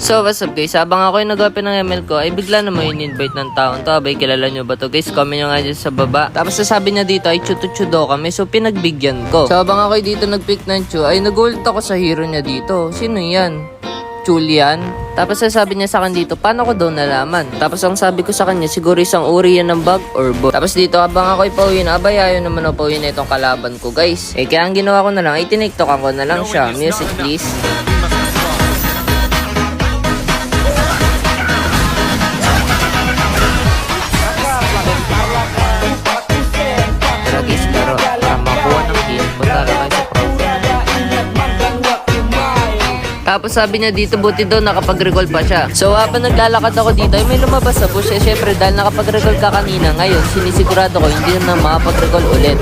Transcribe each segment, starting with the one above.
So what's up guys, habang ako yung nag-open ng ML ko ay bigla naman yung invite ng taon to. Abay, kilala nyo ba to guys? Comment nyo nga dyan sa baba. Tapos sasabi niya dito ay chutu-chu daw kami, so pinagbigyan ko. So habang ako dito nag-pick ng chu ay nag-ult ako sa hero niya dito. Sino yan? Julian. Tapos sasabi niya sa akin dito, paano ko daw nalaman? Tapos ang sabi ko sa kanya, siguro isang uri yan ng bug or bot. Tapos dito habang ako ipauwin, abay ayaw naman pauwin na itong kalaban ko guys. Eh kaya ang ginawa ko na lang ay tiniktokan ko na lang siya. Music please. Tapos sabi niya dito, buti daw nakapag-recall pa siya. So habang naglalakad ako dito, ay may lumabas sa bush. Syempre dahil nakapag-recall ka kanina, ngayon sinisigurado ko hindi na makapag-recall ulit.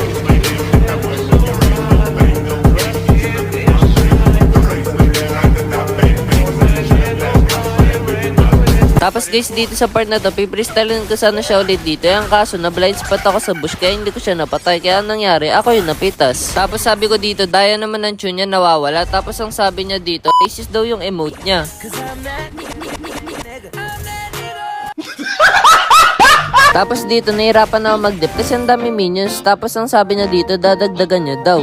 Tapos guys, dito sa part na to, piprestylein ko sana siya ulit dito. Yung kaso, na blind spot ako sa bush, kaya hindi ko siya napatay. Kaya anong nangyari, ako yung napitas. Tapos sabi ko dito, daya naman ng tune niya nawawala. Tapos ang sabi niya dito, racist daw yung emote niya. Tapos dito, nahirapan na ako mag-dip kasi ang dami minions. Tapos ang sabi niya dito, dadagdagan niya daw.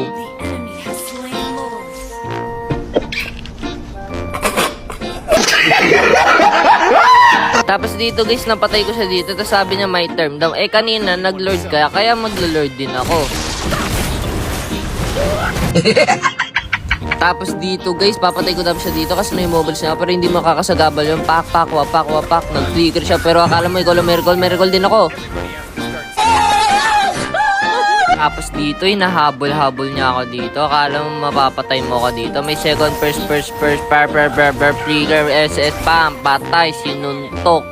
Tapos dito guys, napatay ko siya dito. Tapos sabi niya my term daw. Eh kanina nag-lord kaya maglo-lord din ako. Tapos dito guys, papatay ko daw siya dito kasi may mobiles niya. Pero hindi makakasagabal yung pak. Nag-flicker siya pero akala mo ikaw lang miracle din ako. Tapos dito, hinahabol-habol niya ako dito. Akala mo mapapatay mo ako dito. May second, first, trigger, SS, pam, patay, sinuntok.